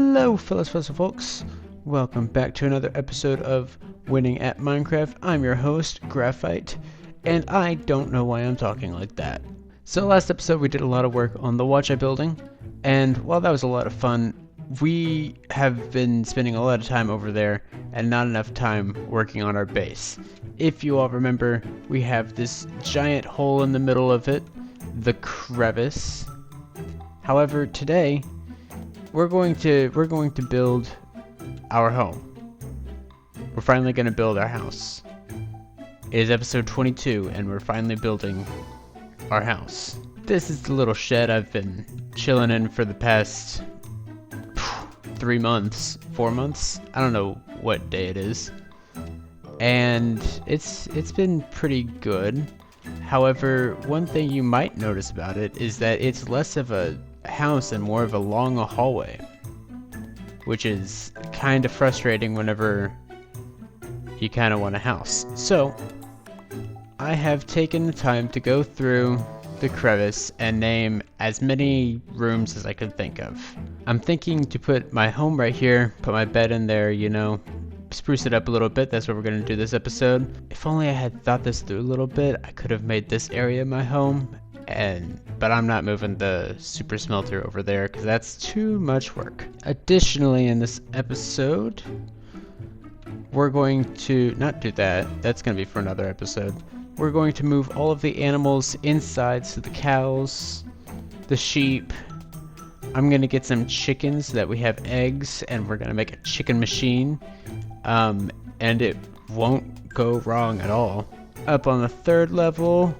Hello fellas folks, welcome back to another episode of Winning at Minecraft. I'm your host, Graphite, and I don't know why I'm talking like that. So last episode we did a lot of work on the watch eye building, and while that was a lot of fun, we have been spending a lot of time over there and not enough time working on our base. If you all remember, we have this giant hole in the middle of it, the crevice. However, today we're going to build our home. We're finally going to build our house. It is episode 22 and we're finally building our house. This is the little shed I've been chilling in for the past 3 months, 4 months. I don't know what day it is. And it's been pretty good. However, one thing you might notice about it is that it's less of a house and more of a long hallway, which is kind of frustrating whenever you kind of want a house. So I have taken the time to go through the crevice and name as many rooms as I could think of. I'm thinking to put my home right here, put my bed in there, you know, spruce it up a little bit. That's what we're going to do this episode. If only I had thought this through a little bit, I could have made this area my home, but I'm not moving the super smelter over there because that's too much work. Additionally, in this episode, we're going to not do that. That's going to be for another episode. We're going to move all of the animals inside, so the cows, the sheep. I'm going to get some chickens so that we have eggs, and we're going to make a chicken machine. And it won't go wrong at all. Up on the 3rd level,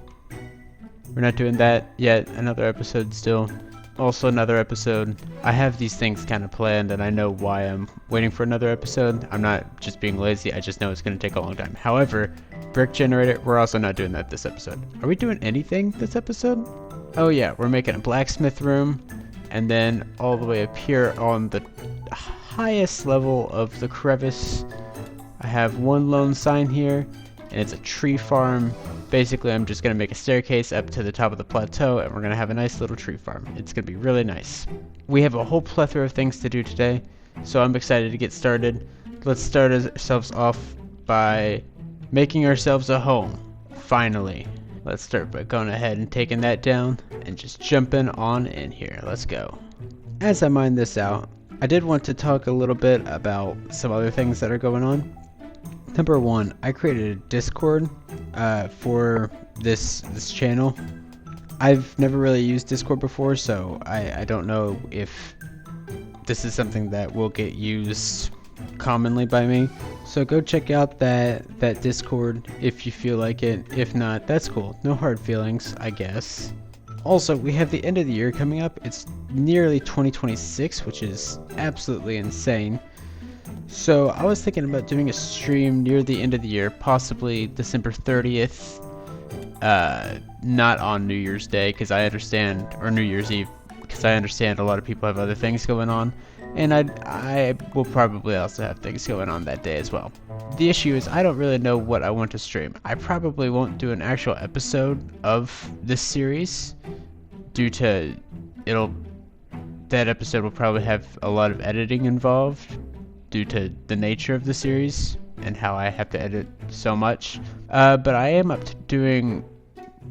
we're not doing that yet. Another episode still. Also another episode. I have these things kind of planned and I know why I'm waiting for another episode. I'm not just being lazy, I just know it's going to take a long time. However, brick generator, we're also not doing that this episode. Are we doing anything this episode? Oh yeah, we're making a blacksmith room. And then all the way up here on the highest level of the crevice, I have one lone sign here, and it's a tree farm. Basically, I'm just going to make a staircase up to the top of the plateau, and we're going to have a nice little tree farm. It's going to be really nice. We have a whole plethora of things to do today, so I'm excited to get started. Let's start ourselves off by making ourselves a home. Finally. Let's start by going ahead and taking that down and just jumping on in here. Let's go. As I mine this out, I did want to talk a little bit about some other things that are going on. Number one, I created a Discord for this channel. I've never really used Discord before, so I don't know if this is something that will get used commonly by me. So go check out that Discord if you feel like it. If not, that's cool. No hard feelings, I guess. Also, we have the end of the year coming up. It's nearly 2026, which is absolutely insane. So I was thinking about doing a stream near the end of the year, possibly December 30th, not on New Year's Day, because I understand, or New Year's Eve, because I understand a lot of people have other things going on, and I will probably also have things going on that day as well. The issue is I don't really know what I want to stream. I probably won't do an actual episode of this series, due to that episode will probably have a lot of editing involved, due to the nature of the series and how I have to edit so much. But I am up to doing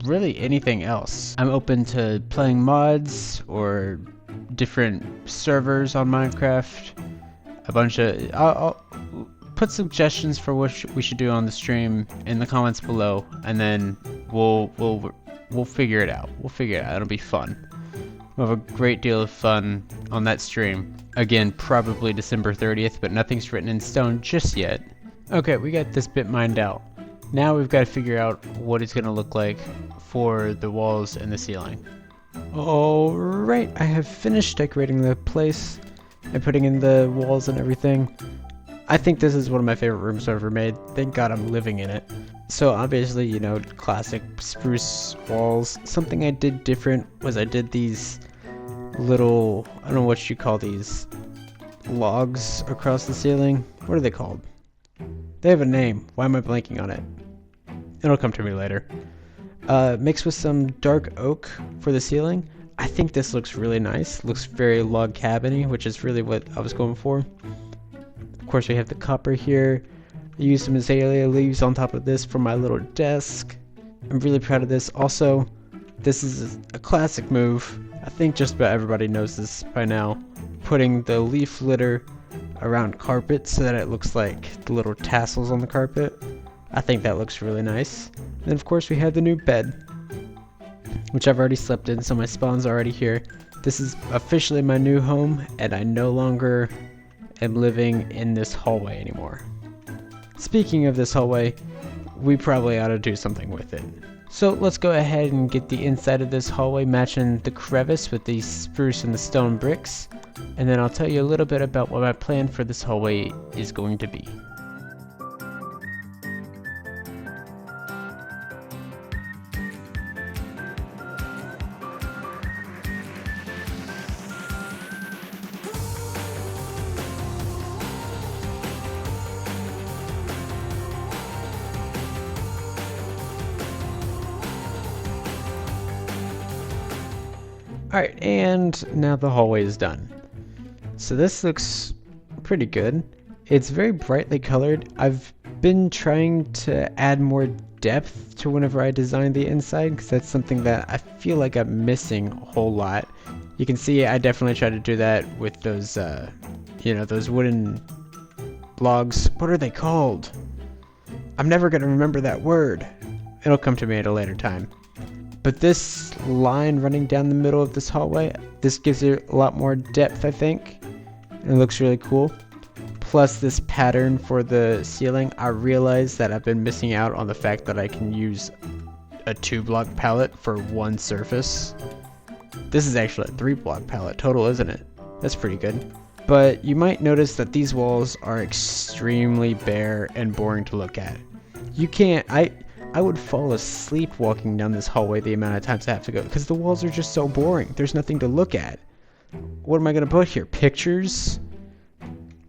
really anything else. I'm open to playing mods or different servers on Minecraft. I'll put suggestions for what we should do on the stream in the comments below, and then we'll figure it out. It'll be fun. We'll have a great deal of fun on that stream. Again, probably December 30th, but nothing's written in stone just yet. Okay, we got this bit mined out. Now we've got to figure out what it's going to look like for the walls and the ceiling. Alright, I have finished decorating the place and putting in the walls and everything. I think this is one of my favorite rooms I've ever made. Thank God I'm living in it. So obviously, you know, classic spruce walls. Something I did different was I did these little, I don't know what you call these, logs across the ceiling. What are they called? They have a name. Why am I blanking on it? It'll come to me later. Mixed with some dark oak for the ceiling. I think this looks really nice. Looks very log cabiny, which is really what I was going for. Of course, we have the copper here. I used some azalea leaves on top of this for my little desk. I'm really proud of this. Also, this is a classic move. I think just about everybody knows this by now. Putting the leaf litter around carpet so that it looks like the little tassels on the carpet. I think that looks really nice. And of course we have the new bed, which I've already slept in, so my spawn's already here. This is officially my new home, and I no longer am living in this hallway anymore. Speaking of this hallway, we probably ought to do something with it. So let's go ahead and get the inside of this hallway matching the crevice with the spruce and the stone bricks, and then I'll tell you a little bit about what my plan for this hallway is going to be. Alright, and now the hallway is done. So this looks pretty good. It's very brightly colored. I've been trying to add more depth to whenever I design the inside, because that's something that I feel like I'm missing a whole lot. You can see I definitely try to do that with those, those wooden logs. What are they called? I'm never going to remember that word. It'll come to me at a later time. But this line running down the middle of this hallway, this gives it a lot more depth, I think. It looks really cool. Plus this pattern for the ceiling, I realize that I've been missing out on the fact that I can use a 2-block palette for one surface. This is actually a 3-block palette total, isn't it? That's pretty good. But you might notice that these walls are extremely bare and boring to look at. You can't, I would fall asleep walking down this hallway the amount of times I have to go, because the walls are just so boring. There's nothing to look at. What am I going to put here? Pictures?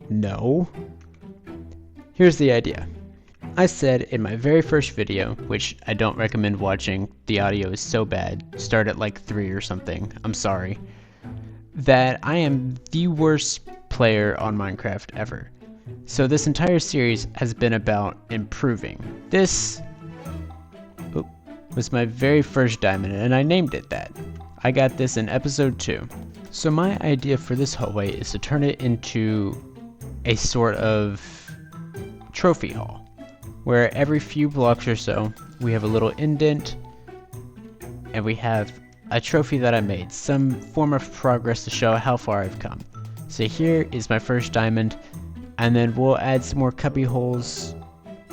No. Here's the idea. I said in my very first video, which I don't recommend watching, the audio is so bad, start at like 3 or something, I'm sorry, that I am the worst player on Minecraft ever. So this entire series has been about improving. This was my very first diamond, and I named it that. I got this in episode 2. So my idea for this hallway is to turn it into a sort of trophy hall, where every few blocks or so we have a little indent and we have a trophy that I made, some form of progress to show how far I've come. So here is my first diamond, and then we'll add some more cubby holes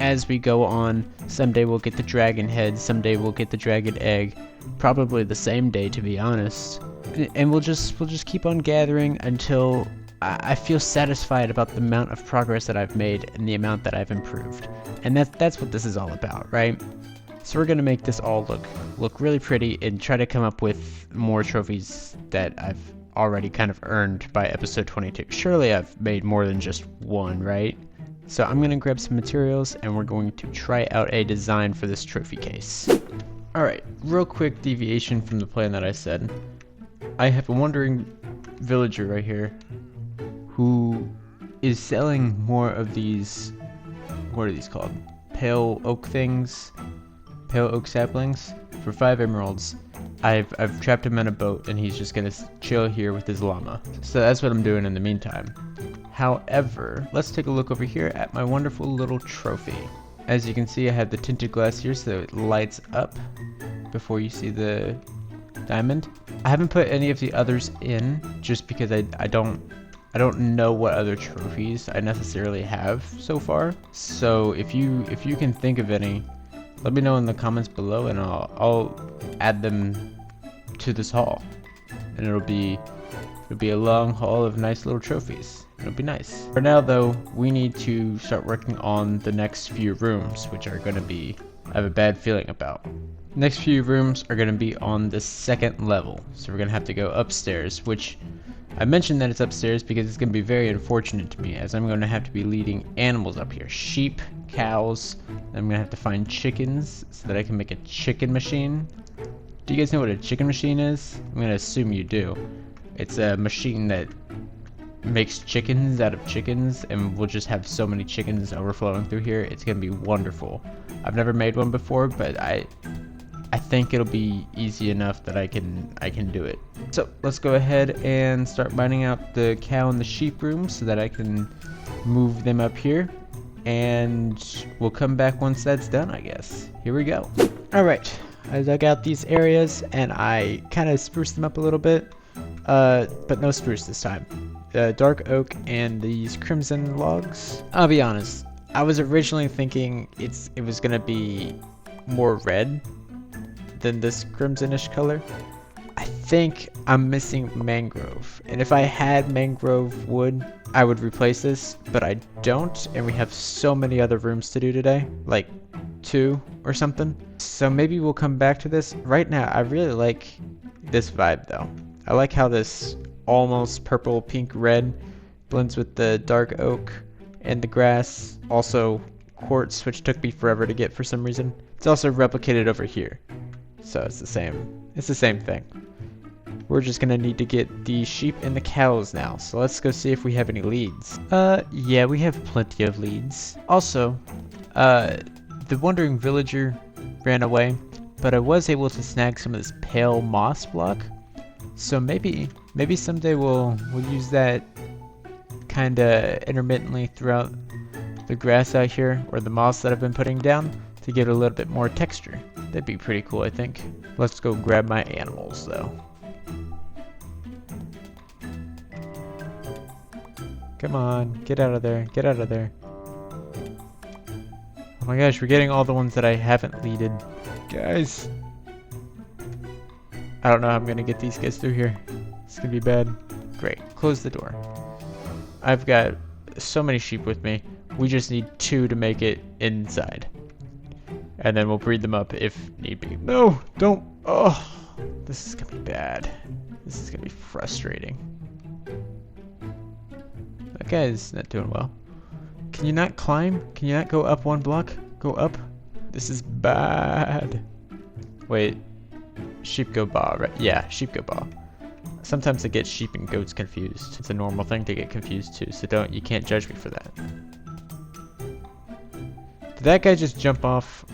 as we go on. Someday we'll get the dragon head, someday we'll get the dragon egg, probably the same day, to be honest. And we'll just keep on gathering until I feel satisfied about the amount of progress that I've made and the amount that I've improved. And that's what this is all about, right? So we're gonna make this all look really pretty and try to come up with more trophies that I've already kind of earned by episode 22. Surely I've made more than just one, right? So I'm going to grab some materials and we're going to try out a design for this trophy case. Alright, real quick deviation from the plan that I said. I have a wandering villager right here who is selling more of these, what are these called? Pale oak things? Pale oak saplings? For 5 emeralds. I've trapped him in a boat and he's just going to chill here with his llama. So that's what I'm doing in the meantime. However, let's take a look over here at my wonderful little trophy. As you can see, I have the tinted glass here so it lights up before you see the diamond. I haven't put any of the others in just because I don't know what other trophies I necessarily have so far. So if you can think of any, let me know in the comments below and I'll add them to this haul. And it'll be a long haul of nice little trophies. It'll be nice. For now though, we need to start working on the next few rooms, which are going to be, I have a bad feeling about. Next few rooms are going to be on the 2nd level. So we're going to have to go upstairs, which I mentioned that it's upstairs because it's going to be very unfortunate to me, as I'm going to have to be leading animals up here. Sheep, cows, I'm going to have to find chickens so that I can make a chicken machine. Do you guys know what a chicken machine is? I'm gonna assume you do. It's a machine that makes chickens out of chickens, and we'll just have so many chickens overflowing through here. It's gonna be wonderful. I've never made one before, but I think it'll be easy enough that I can do it. So let's go ahead and start mining out the cow and the sheep room so that I can move them up here, and we'll come back once that's done, I guess. Here we go. All right, I dug out these areas and I kind of spruced them up a little bit, but no spruce this time. Dark oak and these crimson logs. I'll be honest, I was originally thinking it was gonna be more red than this crimsonish color. I think I'm missing mangrove, and if I had mangrove wood I would replace this, but I don't, and we have so many other rooms to do today, like 2 or something, so maybe we'll come back to this. Right now I really like this vibe though. I like how this almost purple pink red blends with the dark oak and the grass, also quartz, which took me forever to get for some reason. It's also replicated over here. So it's the same thing. We're just gonna need to get the sheep and the cows now. So let's go see if we have any leads. Yeah, we have plenty of leads. Also, the wandering villager ran away, but I was able to snag some of this pale moss block. So maybe someday we'll use that kinda intermittently throughout the grass out here, or the moss that I've been putting down, to get a little bit more texture. That'd be pretty cool, I think. Let's go grab my animals, though. Come on, get out of there, get out of there. Oh my gosh, we're getting all the ones that I haven't leaded. Guys. I don't know how I'm gonna get these guys through here. It's gonna be bad. Great, close the door. I've got so many sheep with me. We just need 2 to make it inside. And then we'll breed them up if need be. No, don't. Oh, this is gonna be bad. This is gonna be frustrating. That guy's not doing well. Can you not climb? Can you not go up 1 block? Go up? This is bad. Wait, sheep go ba, right? Yeah, sheep go ba. Sometimes I get sheep and goats confused. It's a normal thing to get confused too, so you can't judge me for that. Did that guy just jump off?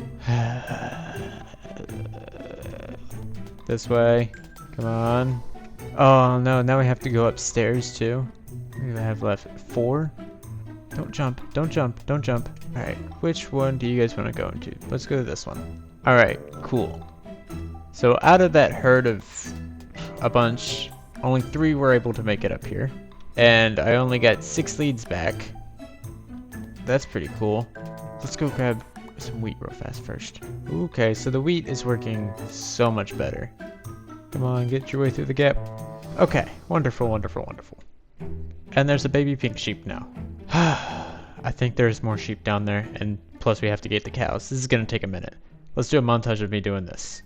This way. Come on. Oh no, now we have to go upstairs too. What do I have left? 4? Don't jump, don't jump, don't jump. Alright, which one do you guys want to go into? Let's go to this one. Alright, cool. So out of that herd of a bunch, only 3 were able to make it up here. And I only got 6 leads back. That's pretty cool. Let's go grab some wheat real fast first. Okay, so the wheat is working so much better. Come on, get your way through the gap. Okay, wonderful, wonderful, wonderful. And there's a baby pink sheep now. I think there's more sheep down there, and plus we have to get the cows. This is gonna take a minute. Let's do a montage of me doing this.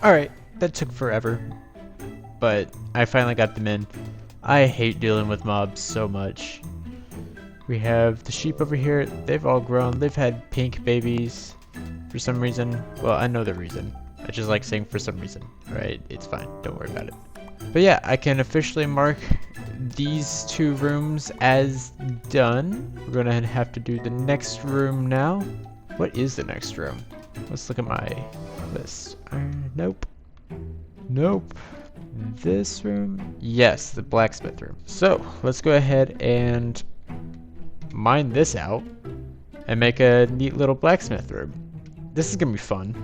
Alright, that took forever, but I finally got them in. I hate dealing with mobs so much. We have the sheep over here. They've all grown. They've had pink babies for some reason. Well, I know the reason. I just like saying for some reason, right? It's fine. Don't worry about it. But yeah, I can officially mark these 2 rooms as done. We're gonna have to do the next room now. What is the next room? Let's look at my list. Nope. Nope. this room? Yes, the blacksmith room. So let's go ahead and mine this out and make a neat little blacksmith room. This is gonna be fun.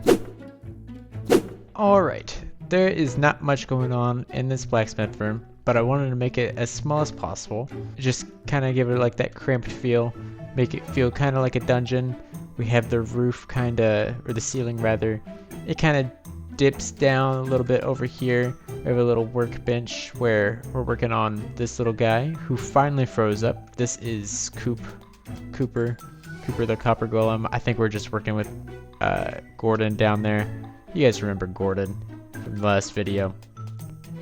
Alright, there is not much going on in this blacksmith room, but I wanted to make it as small as possible. Just kind of give it like that cramped feel, make it feel kind of like a dungeon. We have the roof kind of, or the ceiling rather, it kind of dips down a little bit over here. We have a little workbench where we're working on this little guy who finally froze up. This is Cooper the copper golem. I think we're just working with Gordon down there. You guys remember Gordon from the last video.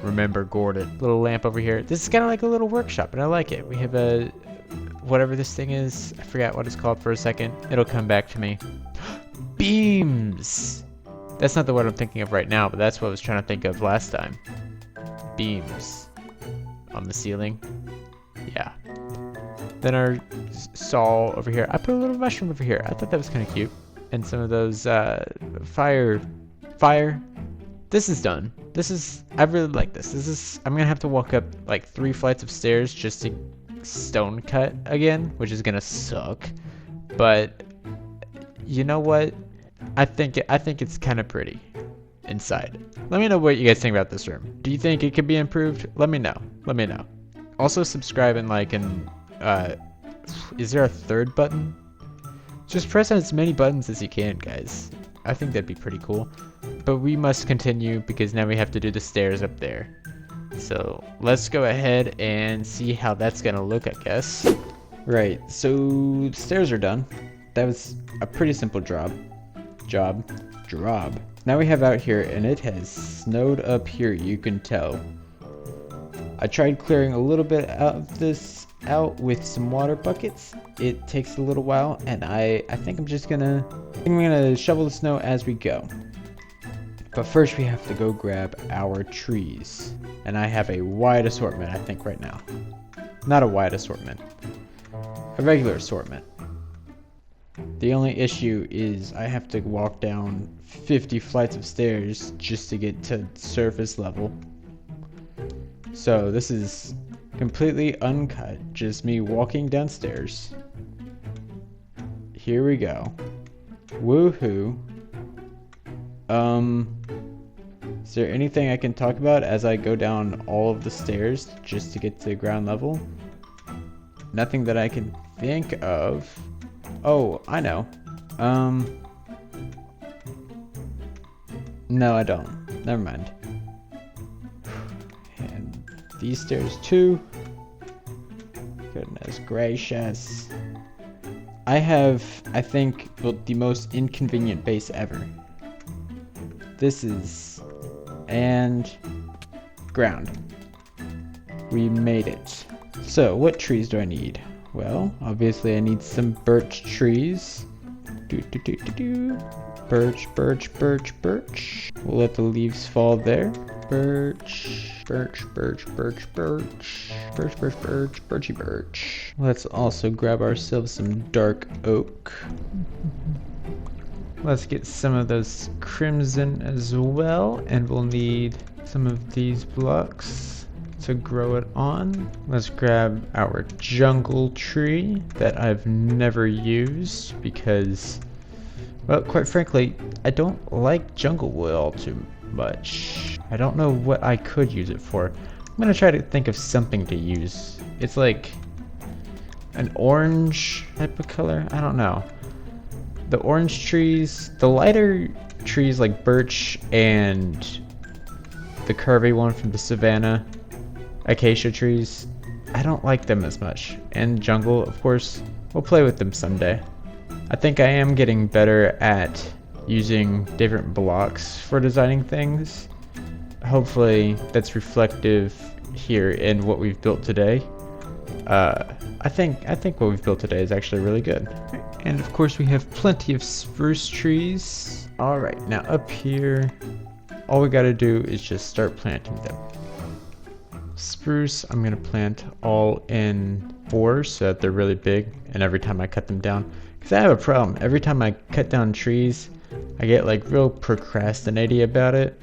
Remember Gordon. Little lamp over here. This is kind of like a little workshop, and I like it. We have a, whatever this thing is, I forgot what it's called for a second. It'll come back to me. Beams! That's not the word I'm thinking of right now, but that's what I was trying to think of last time. Beams. On the ceiling. Yeah. Then our saw over here. I put a little mushroom over here. I thought that was kind of cute. And some of those fire. This is done. I really like this. I'm gonna have to walk up like 3 flights of stairs just to stone cut again, which is gonna suck. But you know what? I think it's kind of pretty inside. Let me know what you guys think about this room. Do you think it could be improved? Let me know. Also subscribe and like, and is there a third button? Just press on as many buttons as you can, guys. I think that'd be pretty cool. But we must continue because now we have to do the stairs up there. So let's go ahead and see how that's gonna look, I guess. Right, so the stairs are done. That was a pretty simple job. Now we have out here, and it has snowed up here, you can tell. I tried clearing a little bit of this out with some water buckets. It takes a little while, and I think I'm gonna shovel the snow as we go. But first we have to go grab our trees. And I have a wide assortment, I think, right now. Not a wide assortment. A regular assortment. The only issue is I have to walk down 50 flights of stairs just to get to surface level. So this is completely uncut, just me walking downstairs. Here we go. Woohoo. Is there anything I can talk about as I go down all of the stairs just to get to ground level? Nothing that I can think of. Oh, I know. No, I don't. Never mind. And these stairs too. Goodness gracious. I have, I think, built the most inconvenient base ever. This is... and ground. We made it. So, what trees do I need? Well, obviously I need some birch trees. Birch. We'll let the leaves fall there. Birch. Let's also grab ourselves some dark oak. Let's get some of those crimson as well, and we'll need some of these blocks to grow it on. Let's grab our jungle tree that I've never used because, well, quite frankly, I don't like jungle wood all too much. I don't know what I could use it for. I'm gonna try to think of something to use. It's like an orange type of color. I don't know. The orange trees, the lighter trees like birch and the curvy one from the savannah, acacia trees, I don't like them as much. And jungle, of course, we'll play with them someday. I think I am getting better at using different blocks for designing things. Hopefully that's reflective here in what we've built today. I think what we've built today is actually really good. And of course we have plenty of spruce trees. Alright, now up here, all we gotta do is just start planting them. Spruce, I'm gonna plant all in 4 so that they're really big, and every time I cut them down, because I have a problem. Every time I cut down trees, I get like real procrastinating about it,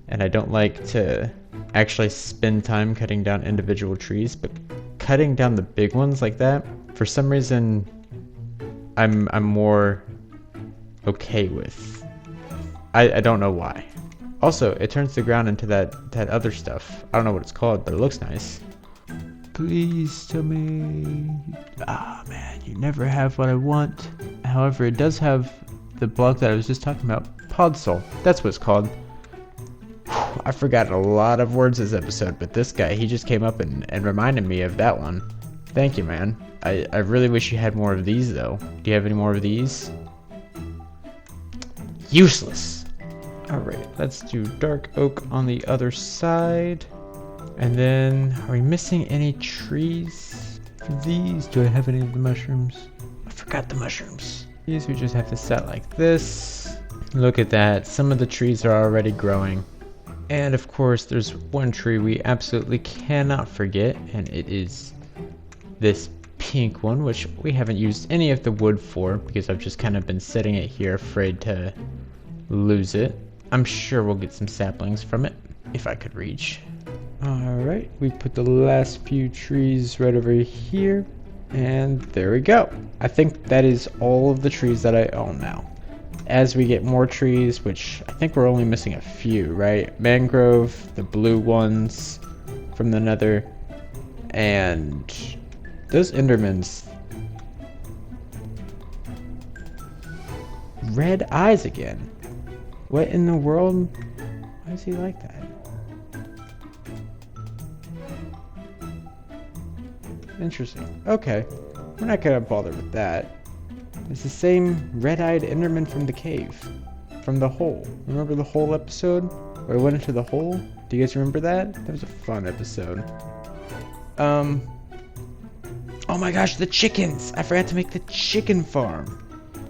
and I don't like to actually spend time cutting down individual trees, but cutting down the big ones like that, for some reason, I'm more okay with. I don't know why. Also, it turns the ground into that other stuff. I don't know what it's called, but it looks nice. Please tell me. Ah, man, you never have what I want. However, it does have the block that I was just talking about. Podzol. That's what it's called. I forgot a lot of words this episode, but this guy, he just came up and reminded me of that one. Thank you, man. I really wish you had more of these, though. Do you have any more of these? Useless. Alright, let's do dark oak on the other side. And then, are we missing any trees for these? Do I have any of the mushrooms? I forgot the mushrooms. These we just have to set like this. Look at that. Some of the trees are already growing. And of course, there's one tree we absolutely cannot forget, and it is this pink one, which we haven't used any of the wood for because I've just kind of been setting it here, afraid to lose it. I'm sure we'll get some saplings from it, if I could reach. Alright, we put the last few trees right over here, and there we go. I think that is all of the trees that I own now. As we get more trees, which I think we're only missing a few, right? Mangrove, the blue ones from the nether, and those endermans. Red eyes again. What in the world? Why is he like that? Interesting. Okay. We're not gonna bother with that. It's the same red-eyed enderman from the cave. From the hole. Remember the hole episode? Where I went into the hole? Do you guys remember that? That was a fun episode. Oh my gosh, the chickens! I forgot to make the chicken farm.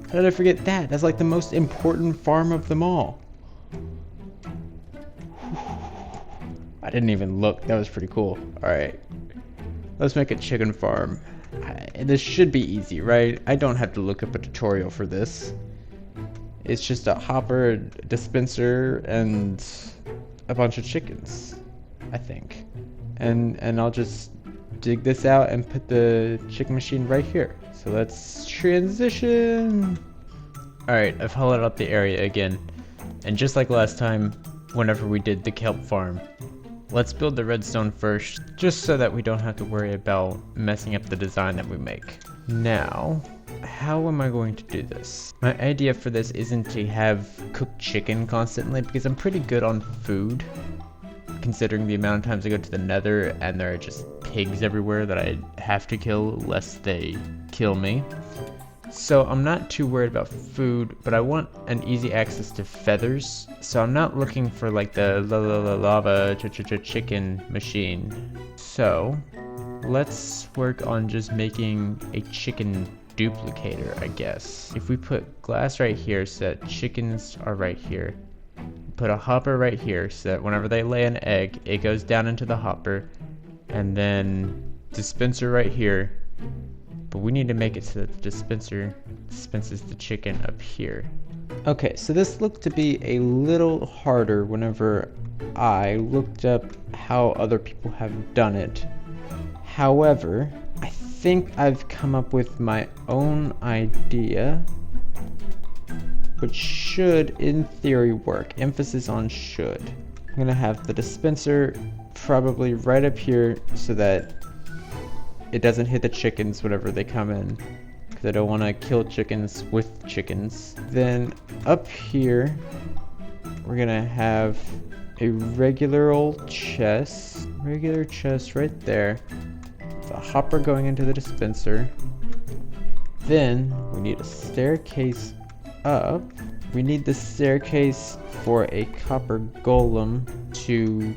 How did I forget that? That's like the most important farm of them all. I didn't even look. That was pretty cool. Alright. Let's make a chicken farm. This should be easy, right? I don't have to look up a tutorial for this. It's just a hopper, a dispenser, and a bunch of chickens, I think. And I'll just dig this out and put the chicken machine right here. So let's transition. Alright, I've hollowed out the area again. And just like last time, whenever we did the kelp farm, let's build the redstone first, just so that we don't have to worry about messing up the design that we make. Now, how am I going to do this? My idea for this isn't to have cooked chicken constantly, because I'm pretty good on food, considering the amount of times I go to the nether and there are just pigs everywhere that I have to kill lest they kill me. So I'm not too worried about food, but I want an easy access to feathers. So I'm not looking for like the lava chicken machine. So let's work on just making a chicken duplicator, I guess. If we put glass right here so that chickens are right here. Put a hopper right here so that whenever they lay an egg, it goes down into the hopper. And then dispenser right here. But we need to make it so that the dispenser dispenses the chicken up here. Okay, so this looked to be a little harder whenever I looked up how other people have done it. However, I think I've come up with my own idea, which should, in theory, work. Emphasis on should. I'm gonna have the dispenser probably right up here so that it doesn't hit the chickens whenever they come in, because I don't want to kill chickens with chickens. Then up here, we're gonna have a regular old chest right there, with a hopper going into the dispenser. Then we need a staircase up. We need the staircase for a copper golem to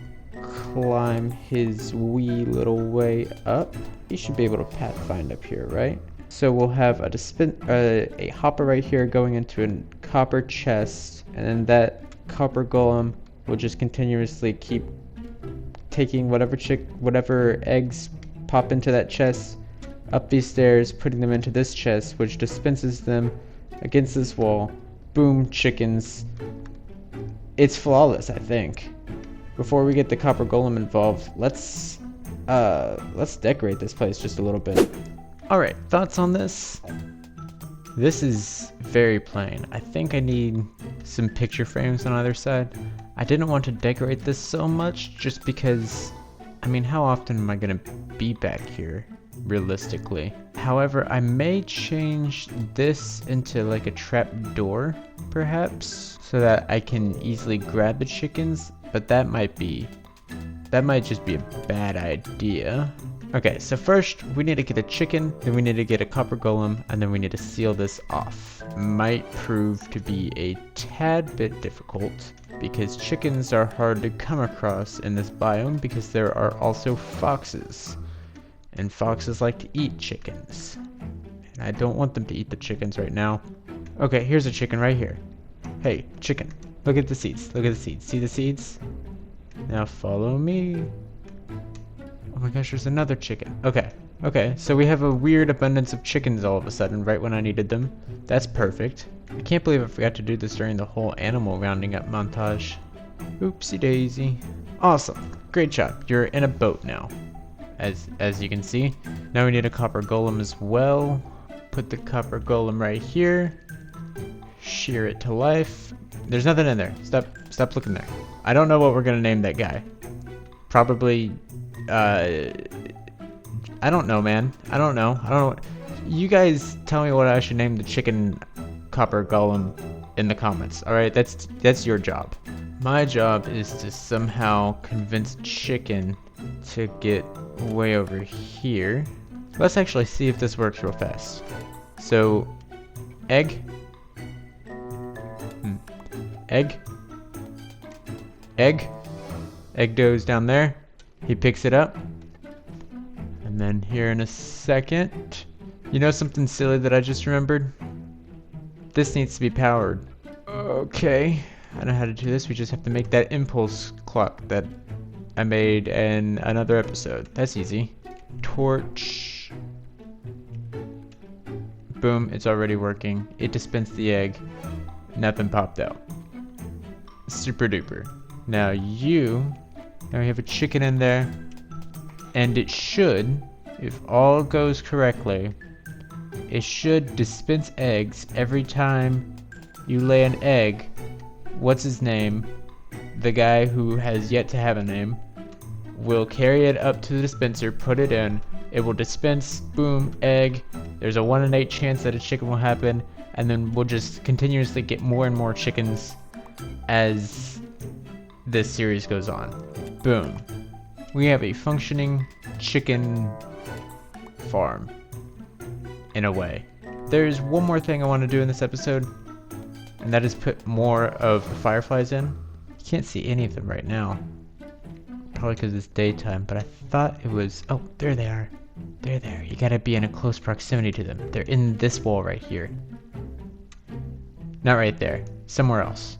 climb his wee little way up. He should be able to pathfind up here, right? So we'll have a hopper right here going into a copper chest, and then that copper golem will just continuously keep taking whatever eggs pop into that chest up these stairs, putting them into this chest, which dispenses them against this wall. Boom, chickens. It's flawless, I think. before we get the copper golem involved, let's decorate this place just a little bit. All right, thoughts on this? This is very plain. I think I need some picture frames on either side. I didn't want to decorate this so much just because, I mean, how often am I gonna be back here, realistically? However, I may change this into like a trap door, perhaps, so that I can easily grab the chickens, but that might just be a bad idea. Okay, so first we need to get a chicken, then we need to get a copper golem, and then we need to seal this off. Might prove to be a tad bit difficult because chickens are hard to come across in this biome because there are also foxes. And foxes like to eat chickens. And I don't want them to eat the chickens right now. Okay, here's a chicken right here. Hey, chicken, look at the seeds, look at the seeds. See the seeds? Now follow me. Oh my gosh, there's another chicken. Okay, so we have a weird abundance of chickens all of a sudden, right when I needed them. That's perfect. I can't believe I forgot to do this during the whole animal rounding up montage. Oopsie daisy. Awesome, great job. You're in a boat now, as you can see. Now we need a copper golem as well. Put the copper golem right here. Shear it to life. There's nothing in there. Stop looking there. I don't know what we're gonna name that guy. Probably, I don't know, man. I don't know. You guys tell me what I should name the chicken copper golem in the comments. Alright, that's your job. My job is to somehow convince chicken to get way over here. Let's actually see if this works real fast. So, egg. Egg dough's down there. He picks it up. And then here in a second. You know something silly that I just remembered? This needs to be powered. Okay. I know how to do this. We just have to make that impulse clock that I made in another episode. That's easy. Torch. Boom. It's already working. It dispensed the egg. Nothing popped out. Super duper. Now we have a chicken in there, and it should, if all goes correctly, it should dispense eggs every time you lay an egg. What's his name? The guy who has yet to have a name will carry it up to the dispenser, put it in, it will dispense, boom, egg. There's a 1 in 8 chance that a chicken will happen, and then we'll just continuously get more and more chickens as this series goes on. Boom. We have a functioning chicken farm, in a way. There's one more thing I want to do in this episode, and that is put more of the fireflies in. You can't see any of them right now, probably because it's daytime, but I thought it was, oh, there they are. They're there. You gotta be in a close proximity to them. They're in this wall right here. Not right there. Somewhere else.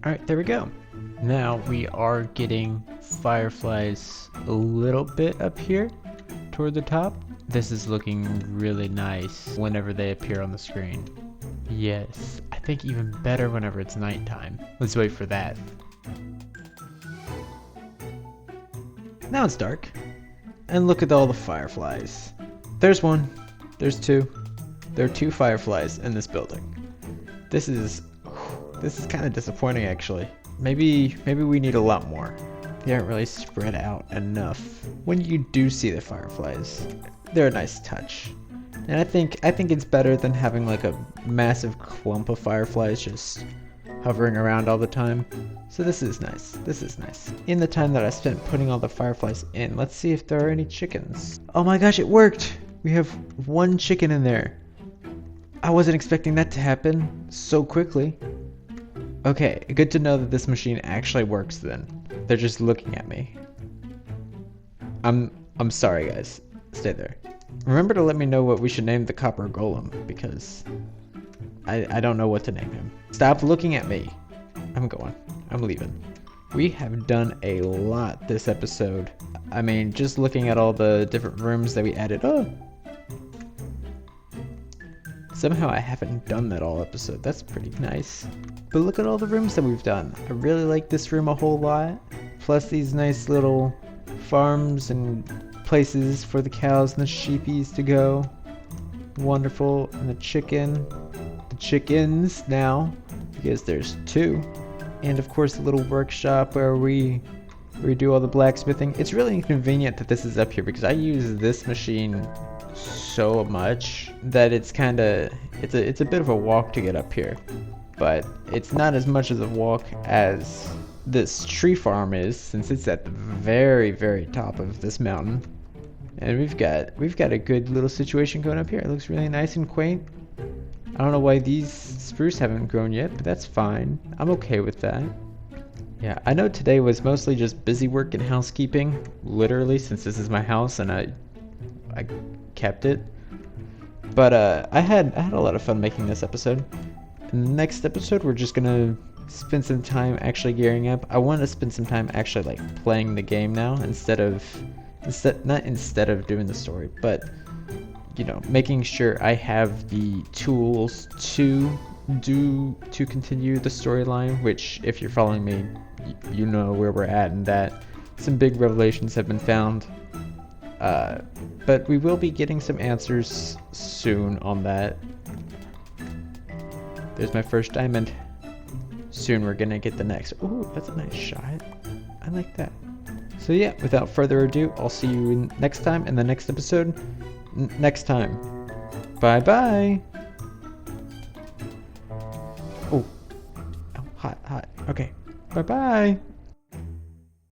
Alright, there we go. Now we are getting fireflies a little bit up here toward the top. This is looking really nice whenever they appear on the screen. Yes, I think even better whenever it's nighttime. Let's wait for that. Now it's dark. And look at all the fireflies. There's one. There's two. There are 2 fireflies in this building. This is kind of disappointing, actually. Maybe we need a lot more. They aren't really spread out enough. When you do see the fireflies, they're a nice touch. And I think it's better than having like a massive clump of fireflies just hovering around all the time. So this is nice. This is nice. In the time that I spent putting all the fireflies in, let's see if there are any chickens. Oh my gosh, it worked! We have 1 chicken in there. I wasn't expecting that to happen so quickly. Okay, good to know that this machine actually works then. They're just looking at me. I'm sorry guys. Stay there. Remember to let me know what we should name the copper golem, because I don't know what to name him. Stop looking at me. I'm going. I'm leaving. We have done a lot this episode. I mean, just looking at all the different rooms that we added. Oh! Somehow I haven't done that all episode. That's pretty nice. But look at all the rooms that we've done. I really like this room a whole lot. Plus these nice little farms and places for the cows and the sheepies to go. Wonderful. And the chickens now, because there's 2. And of course the little workshop where we do all the blacksmithing. It's really inconvenient that this is up here because I use this machine so much that it's a bit of a walk to get up here. But it's not as much as a walk as this tree farm is, since it's at the very, very top of this mountain. And we've got a good little situation going up here. It looks really nice and quaint. I don't know why these spruce haven't grown yet, but that's fine. I'm okay with that. Yeah, I know today was mostly just busy work and housekeeping, literally, since this is my house and I kept it. But I had a lot of fun making this episode. In the next episode, we're just gonna spend some time actually gearing up. I want to spend some time actually like playing the game now not instead of doing the story, but you know, making sure I have the tools to continue the storyline, which if you're following me, you know where we're at, and that some big revelations have been found. But we will be getting some answers soon on that. There's my first diamond. Soon we're gonna get the next. Ooh, that's a nice shot. I like that. So yeah, without further ado, I'll see you next time in the next episode. Next time. Bye bye. Oh, hot. Okay. Bye bye.